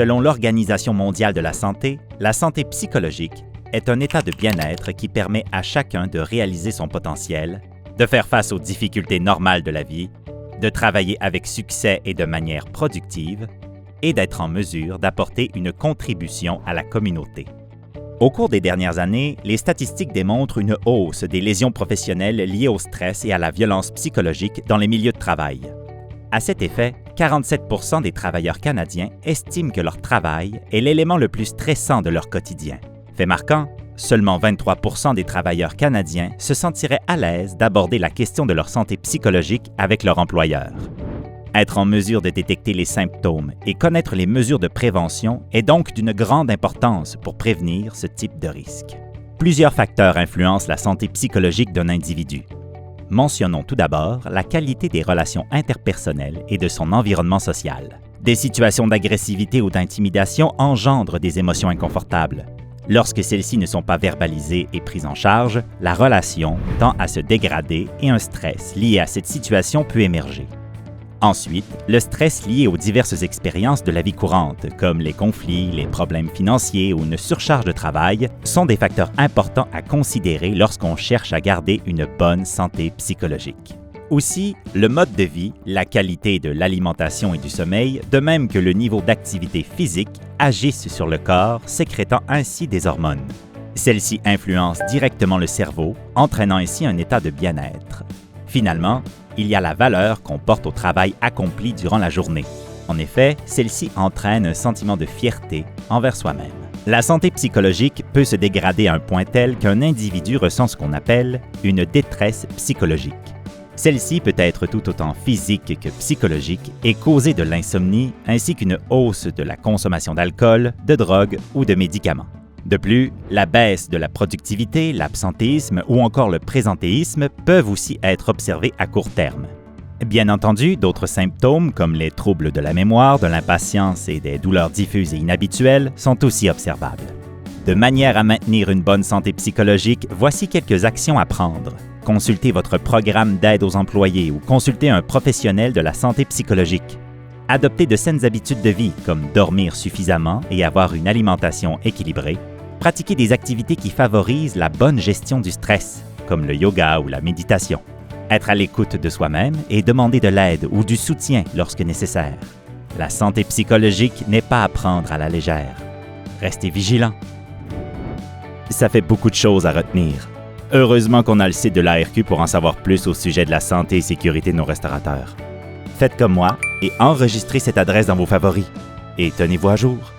Selon l'Organisation mondiale de la santé psychologique est un état de bien-être qui permet à chacun de réaliser son potentiel, de faire face aux difficultés normales de la vie, de travailler avec succès et de manière productive, et d'être en mesure d'apporter une contribution à la communauté. Au cours des dernières années, les statistiques démontrent une hausse des lésions professionnelles liées au stress et à la violence psychologique dans les milieux de travail. À cet effet, 47% des travailleurs canadiens estiment que leur travail est l'élément le plus stressant de leur quotidien. Fait marquant, seulement 23% des travailleurs canadiens se sentiraient à l'aise d'aborder la question de leur santé psychologique avec leur employeur. Être en mesure de détecter les symptômes et connaître les mesures de prévention est donc d'une grande importance pour prévenir ce type de risque. Plusieurs facteurs influencent la santé psychologique d'un individu. Mentionnons tout d'abord la qualité des relations interpersonnelles et de son environnement social. Des situations d'agressivité ou d'intimidation engendrent des émotions inconfortables. Lorsque celles-ci ne sont pas verbalisées et prises en charge, la relation tend à se dégrader et un stress lié à cette situation peut émerger. Ensuite, le stress lié aux diverses expériences de la vie courante, comme les conflits, les problèmes financiers ou une surcharge de travail, sont des facteurs importants à considérer lorsqu'on cherche à garder une bonne santé psychologique. Aussi, le mode de vie, la qualité de l'alimentation et du sommeil, de même que le niveau d'activité physique, agissent sur le corps, sécrétant ainsi des hormones. Celles-ci influencent directement le cerveau, entraînant ainsi un état de bien-être. Finalement, il y a la valeur qu'on porte au travail accompli durant la journée. En effet, celle-ci entraîne un sentiment de fierté envers soi-même. La santé psychologique peut se dégrader à un point tel qu'un individu ressent ce qu'on appelle une détresse psychologique. Celle-ci peut être tout autant physique que psychologique et causer de l'insomnie ainsi qu'une hausse de la consommation d'alcool, de drogue ou de médicaments. De plus, la baisse de la productivité, l'absentéisme ou encore le présentéisme peuvent aussi être observés à court terme. Bien entendu, d'autres symptômes comme les troubles de la mémoire, de l'impatience et des douleurs diffuses et inhabituelles sont aussi observables. De manière à maintenir une bonne santé psychologique, voici quelques actions à prendre. Consultez votre programme d'aide aux employés ou consultez un professionnel de la santé psychologique. Adoptez de saines habitudes de vie comme dormir suffisamment et avoir une alimentation équilibrée. Pratiquez des activités qui favorisent la bonne gestion du stress, comme le yoga ou la méditation. Être à l'écoute de soi-même et demander de l'aide ou du soutien lorsque nécessaire. La santé psychologique n'est pas à prendre à la légère. Restez vigilant. Ça fait beaucoup de choses à retenir. Heureusement qu'on a le site de l'ARQ pour en savoir plus au sujet de la santé et sécurité de nos restaurateurs. Faites comme moi et enregistrez cette adresse dans vos favoris. Et tenez-vous à jour.